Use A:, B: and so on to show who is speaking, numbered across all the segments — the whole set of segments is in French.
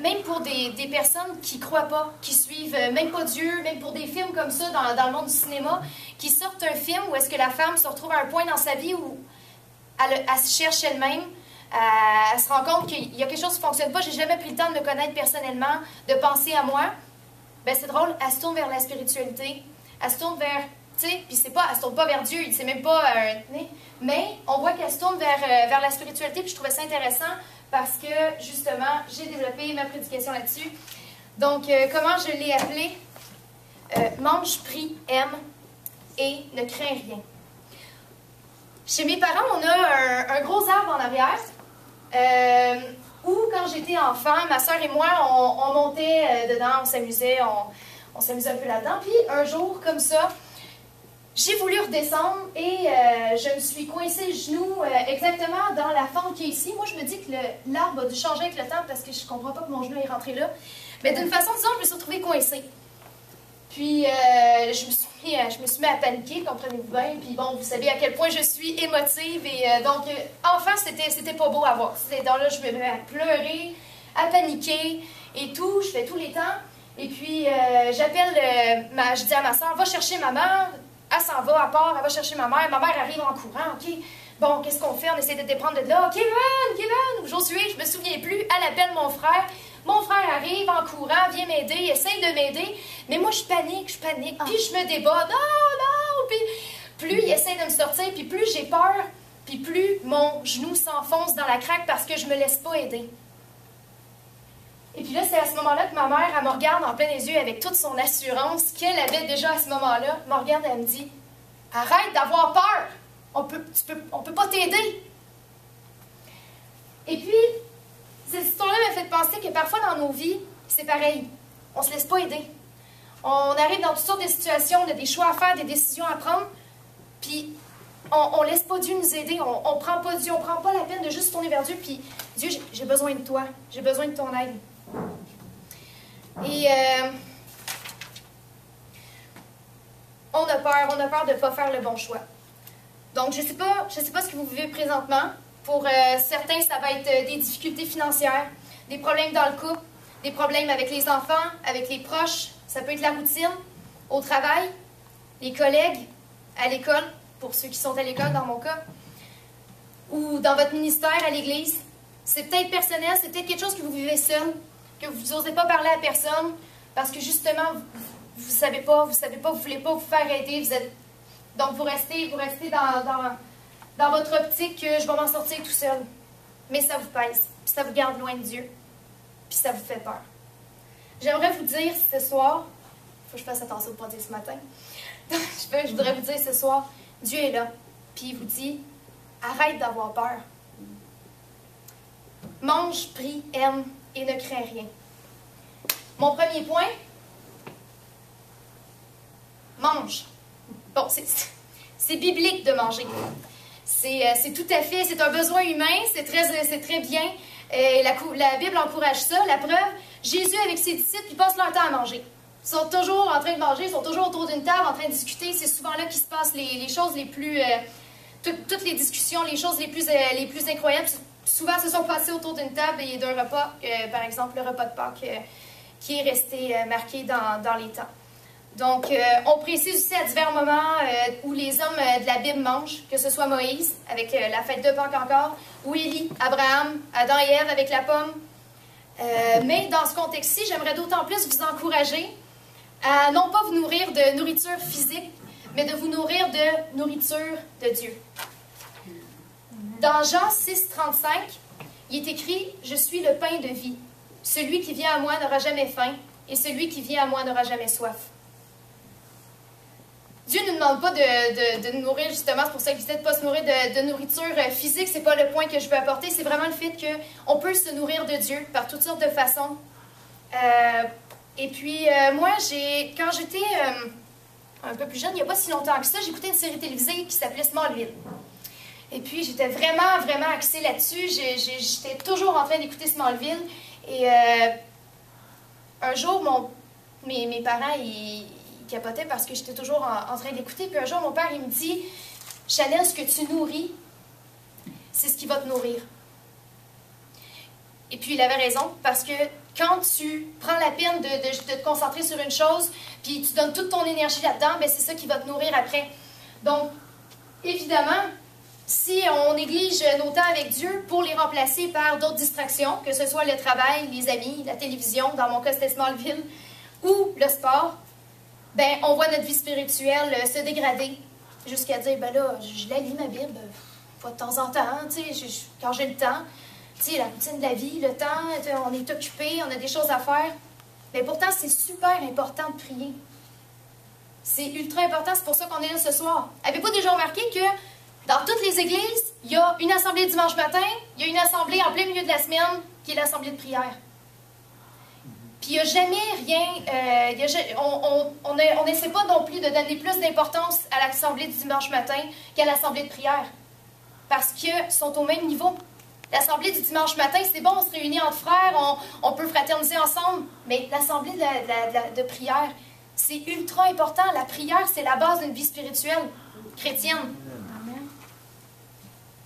A: même pour des personnes qui ne croient pas, qui suivent même pas Dieu, même pour des films comme ça dans le monde du cinéma, qui sortent un film où est-ce que la femme se retrouve à un point dans sa vie où elle se cherche elle-même, elle se rend compte qu'il y a quelque chose qui ne fonctionne pas, j'ai jamais pris le temps de me connaître personnellement, de penser à moi. Ben c'est drôle, elle se tourne vers la spiritualité, elle se tourne vers, tu sais, puis elle se tourne pas vers Dieu, c'est même pas mais on voit qu'elle se tourne vers la spiritualité, puis je trouvais ça intéressant parce que, justement, j'ai développé ma prédication là-dessus. Donc, comment je l'ai appelé? Mange, prie, aime et ne crains rien. Chez mes parents, on a un gros arbre en arrière, où, quand j'étais enfant, ma soeur et moi, on montait dedans, on s'amusait un peu là-dedans. Puis, un jour, comme ça, j'ai voulu redescendre et je me suis coincée le genou exactement dans la fente qui est ici. Moi, je me dis que l'arbre a dû changer avec le temps parce que je ne comprends pas que mon genou est rentré là. Mais d'une façon, disons, je me suis retrouvée coincée. Puis, je me suis mis à paniquer, comprenez-vous bien. Puis bon, vous savez à quel point je suis émotive. Et donc, enfant, c'était pas beau à voir. Donc là, je me mets à pleurer, à paniquer et tout. Je fais tous les temps. Et puis, je dis à ma soeur, va chercher maman. Elle s'en va à part, elle va chercher ma mère. Ma mère arrive en courant, OK. Bon, qu'est-ce qu'on fait? On essaie de déprendre de là. Kevin, ou Josué, je me souviens plus. Elle appelle mon frère. Mon frère arrive en courant, vient m'aider, essaye de m'aider. Mais moi, je panique. Puis je me débat. Non. Puis plus il essaie de me sortir, puis plus j'ai peur, puis plus mon genou s'enfonce dans la craque parce que je me laisse pas aider. Et puis là, c'est à ce moment-là que ma mère, elle me regarde en plein les yeux avec toute son assurance qu'elle avait déjà à ce moment-là. Elle me regarde et elle me dit « Arrête d'avoir peur! On peut pas t'aider! » Et puis, cette histoire-là m'a fait penser que parfois dans nos vies, c'est pareil. On se laisse pas aider. On arrive dans toutes sortes de situations, on a des choix à faire, des décisions à prendre, puis on laisse pas Dieu nous aider. On prend pas Dieu, on prend pas la peine de juste se tourner vers Dieu, puis Dieu, j'ai besoin de toi, j'ai besoin de ton aide. Et on a peur de ne pas faire le bon choix. Donc, je sais pas ce que vous vivez présentement. Pour certains, ça va être des difficultés financières, des problèmes dans le couple, des problèmes avec les enfants, avec les proches. Ça peut être la routine, au travail, les collègues, à l'école, pour ceux qui sont à l'école dans mon cas, ou dans votre ministère, à l'église. C'est peut-être personnel, c'est peut-être quelque chose que vous vivez seul, que vous n'osez pas parler à personne, parce que justement, vous ne savez pas, vous ne voulez pas vous faire aider, donc vous restez dans votre optique que je vais m'en sortir tout seul. Mais ça vous pèse, puis ça vous garde loin de Dieu, puis ça vous fait peur. J'aimerais vous dire ce soir, il faut que je fasse attention au pas dire ce matin, je voudrais vous dire ce soir, Dieu est là, puis il vous dit, arrête d'avoir peur. Mange, prie, aime et ne crains rien. Mon premier point, mange. Bon, c'est biblique de manger. C'est tout à fait, c'est un besoin humain, c'est très bien. La Bible encourage ça. La preuve, Jésus avec ses disciples, ils passent leur temps à manger. Ils sont toujours en train de manger, ils sont toujours autour d'une table en train de discuter. C'est souvent là qu'il se passe les choses les plus... toutes les discussions, les choses les plus incroyables. Souvent, se sont passées autour d'une table et d'un repas, par exemple le repas de Pâques, qui est resté marqué dans les temps. Donc, on précise aussi à divers moments où les hommes de la Bible mangent, que ce soit Moïse, avec la fête de Pâques encore, ou Élie, Abraham, Adam et Ève avec la pomme. Mais dans ce contexte-ci, j'aimerais d'autant plus vous encourager à non pas vous nourrir de nourriture physique, mais de vous nourrir de nourriture de Dieu. Dans Jean 6,35, il est écrit « Je suis le pain de vie. Celui qui vient à moi n'aura jamais faim, et celui qui vient à moi n'aura jamais soif. » Dieu ne nous demande pas de nous nourrir, justement, c'est pour ça qu'il ne pas se nourrir de nourriture physique, c'est pas le point que je veux apporter, c'est vraiment le fait qu'on peut se nourrir de Dieu par toutes sortes de façons. Et puis, moi, quand j'étais un peu plus jeune, il n'y a pas si longtemps que ça, j'écoutais une série télévisée qui s'appelait Smallville. Et puis, j'étais vraiment, vraiment axée là-dessus. J'étais toujours en train d'écouter Smallville. Et un jour, mes parents, ils capotaient parce que j'étais toujours en train d'écouter. Puis un jour, mon père, il me dit, « Chanel, ce que tu nourris, c'est ce qui va te nourrir. » Et puis, il avait raison, parce que quand tu prends la peine de te concentrer sur une chose, puis tu donnes toute ton énergie là-dedans, bien, c'est ça qui va te nourrir après. Donc, évidemment, si on néglige nos temps avec Dieu pour les remplacer par d'autres distractions, que ce soit le travail, les amis, la télévision, dans mon cas c'était Smallville, ou le sport, ben on voit notre vie spirituelle se dégrader jusqu'à dire, ben là, je la lis ma Bible, pas de temps en temps, tu sais, quand j'ai le temps, tu sais, la routine de la vie, le temps, on est occupé, on a des choses à faire, mais pourtant c'est super important de prier. C'est ultra important, c'est pour ça qu'on est là ce soir. Avez-vous déjà remarqué que dans toutes les églises, il y a une assemblée dimanche matin, il y a une assemblée en plein milieu de la semaine, qui est l'assemblée de prière. Puis il n'y a jamais rien, on n'essaie pas non plus de donner plus d'importance à l'assemblée du dimanche matin qu'à l'assemblée de prière. Parce qu'ils sont au même niveau. L'assemblée du dimanche matin, c'est bon, on se réunit entre frères, on peut fraterniser ensemble, mais l'assemblée de prière, c'est ultra important. La prière, c'est la base d'une vie spirituelle chrétienne.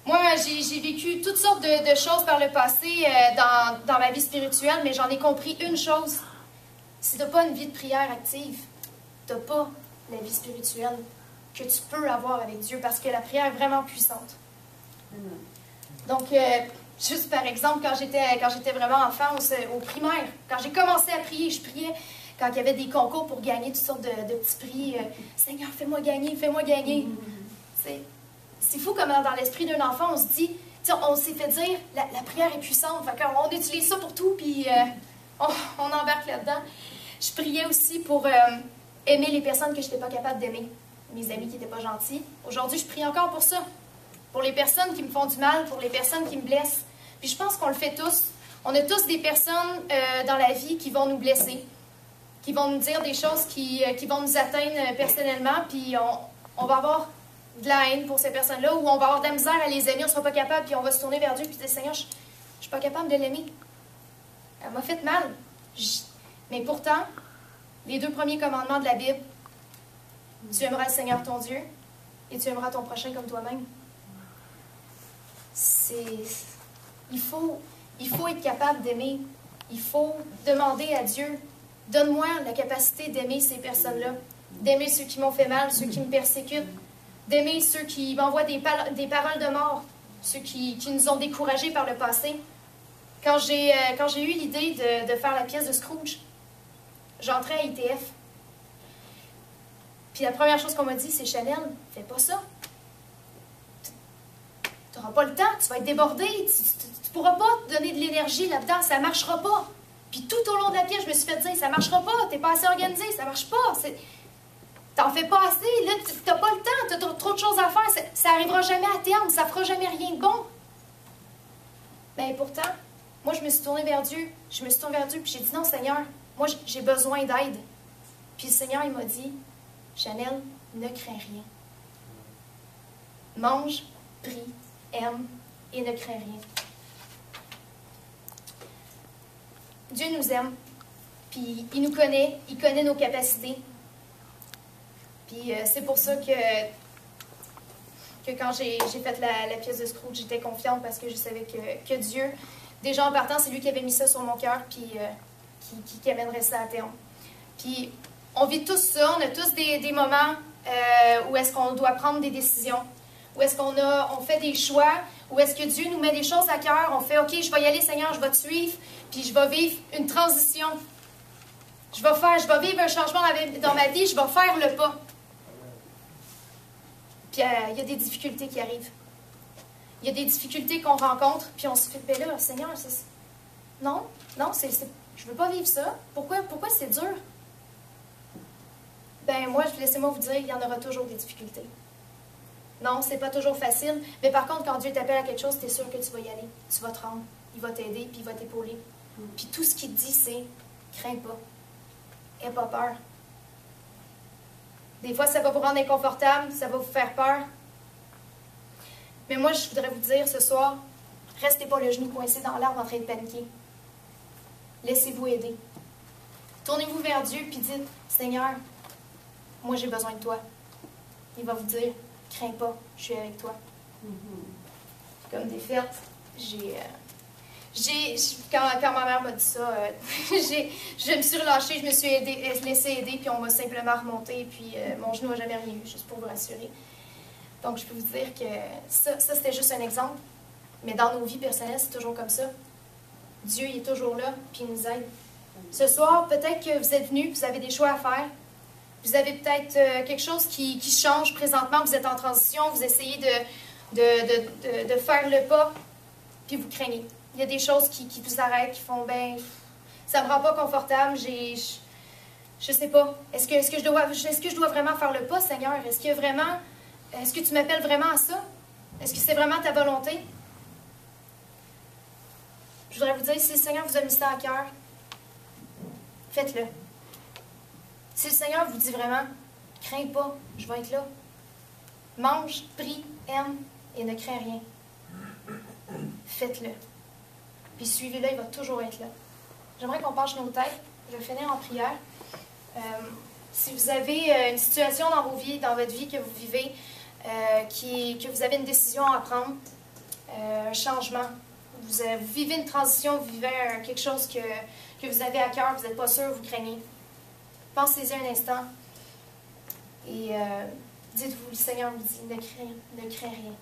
A: Moi, j'ai vécu toutes sortes de choses par le passé dans ma vie spirituelle, mais j'en ai compris une chose. Si tu n'as pas une vie de prière active, tu n'as pas la vie spirituelle que tu peux avoir avec Dieu, parce que la prière est vraiment puissante. Donc, juste par exemple, quand j'étais vraiment enfant au primaire, quand j'ai commencé à prier, je priais quand il y avait des concours pour gagner toutes sortes de petits prix. Seigneur, fais-moi gagner, fais-moi gagner. C'est fou comment dans l'esprit d'un enfant, on se dit, on s'est fait dire, la prière est puissante, fait on utilise ça pour tout, puis on embarque là-dedans. Je priais aussi pour aimer les personnes que je n'étais pas capable d'aimer, mes amis qui n'étaient pas gentils. Aujourd'hui, je prie encore pour ça, pour les personnes qui me font du mal, pour les personnes qui me blessent. Puis je pense qu'on le fait tous. On a tous des personnes dans la vie qui vont nous blesser, qui vont nous dire des choses qui vont nous atteindre personnellement, puis on va avoir de la haine pour ces personnes-là, ou on va avoir de la misère à les aimer, on ne sera pas capable, puis on va se tourner vers Dieu, puis dire, Seigneur, je ne suis pas capable de l'aimer. Elle m'a fait mal. Mais pourtant, les 2 premiers commandements de la Bible, tu aimeras le Seigneur ton Dieu, et tu aimeras ton prochain comme toi-même. Il faut être capable d'aimer. Il faut demander à Dieu, donne-moi la capacité d'aimer ces personnes-là, d'aimer ceux qui m'ont fait mal, ceux qui me persécutent, d'aimer ceux qui m'envoient des paroles de mort, ceux qui nous ont découragés par le passé. Quand j'ai eu l'idée de faire la pièce de Scrooge, j'entrais à ITF. Puis la première chose qu'on m'a dit, c'est « Chanel, fais pas ça. Tu n'auras pas le temps, tu vas être débordé, tu ne pourras pas te donner de l'énergie là-dedans, ça ne marchera pas. » Puis tout au long de la pièce, je me suis fait dire « Ça ne marchera pas, tu n'es pas assez organisé, ça ne marche pas. » T'en fais pas assez, là, t'as pas le temps, t'as trop de choses à faire, ça n'arrivera jamais à terme, ça fera jamais rien de bon. Mais pourtant, moi, je me suis tournée vers Dieu, puis j'ai dit, non, Seigneur, moi, j'ai besoin d'aide. Puis le Seigneur, il m'a dit, Chanel, ne crains rien. Mange, prie, aime et ne crains rien. Dieu nous aime, puis il nous connaît, il connaît nos capacités. Puis c'est pour ça que quand j'ai fait la pièce de Scrooge, j'étais confiante parce que je savais que Dieu, déjà en partant, c'est lui qui avait mis ça sur mon cœur, puis qui amènerait ça à terme. Puis on vit tous ça, on a tous des moments où est-ce qu'on doit prendre des décisions, où est-ce qu'on fait des choix, où est-ce que Dieu nous met des choses à cœur, on fait « Ok, je vais y aller Seigneur, je vais te suivre, puis je vais vivre une transition. Je vais vivre un changement dans ma vie, je vais faire le pas. » Puis il y a des difficultés qui arrivent. Il y a des difficultés qu'on rencontre, puis on se fait, ben là, Seigneur, non, je ne veux pas vivre ça. Pourquoi c'est dur? Ben moi, laissez-moi vous dire, il y en aura toujours des difficultés. Non, c'est pas toujours facile, mais par contre, quand Dieu t'appelle à quelque chose, tu es sûr que tu vas y aller. Tu vas te rendre, il va t'aider, puis il va t'épauler. Puis tout ce qu'il te dit, c'est, crains pas, aie pas peur. Des fois, ça va vous rendre inconfortable, ça va vous faire peur. Mais moi, je voudrais vous dire ce soir, restez pas le genou coincé dans l'arbre en train de paniquer. Laissez-vous aider. Tournez-vous vers Dieu puis dites, Seigneur, moi j'ai besoin de toi. Il va vous dire, crains pas, je suis avec toi. Comme des fêtes, j'ai Quand ma mère m'a dit ça, je me suis relâchée, je me suis laissée aider, puis on m'a simplement remonté, puis mon genou n'a jamais rien eu, juste pour vous rassurer. Donc, je peux vous dire que ça c'était juste un exemple, mais dans nos vies personnelles, c'est toujours comme ça. Dieu, il est toujours là, puis il nous aide. Ce soir, peut-être que vous êtes venus, vous avez des choix à faire. Vous avez peut-être quelque chose qui change présentement, vous êtes en transition, vous essayez de faire le pas, puis vous craignez. Il y a des choses qui vous arrêtent, qui font, ben, ça me rend pas confortable, je sais pas. Est-ce que je dois vraiment faire le pas, Seigneur? Est-ce que tu m'appelles vraiment à ça? Est-ce que c'est vraiment ta volonté? Je voudrais vous dire, si le Seigneur vous a mis ça à cœur, faites-le. Si le Seigneur vous dit vraiment, crains pas, je vais être là. Mange, prie, aime et ne crains rien. Faites-le. Puis suivez-le, il va toujours être là. J'aimerais qu'on penche nos têtes. Je vais finir en prière. Si vous avez une situation dans votre vie que vous vivez, que vous avez une décision à prendre, un changement, vous vivez une transition, vous vivez quelque chose que vous avez à cœur, vous n'êtes pas sûr, vous craignez. Pensez-y un instant et dites-vous, le Seigneur vous dit, ne crains rien.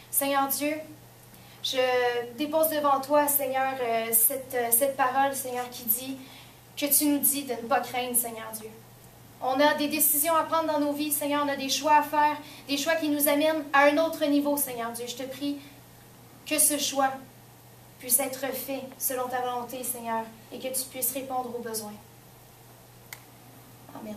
A: Seigneur Dieu, je dépose devant toi, Seigneur, cette parole, Seigneur, qui dit que tu nous dis de ne pas craindre, Seigneur Dieu. On a des décisions à prendre dans nos vies, Seigneur, on a des choix à faire, des choix qui nous amènent à un autre niveau, Seigneur Dieu. Je te prie que ce choix puisse être fait selon ta volonté, Seigneur, et que tu puisses répondre aux besoins. Amen.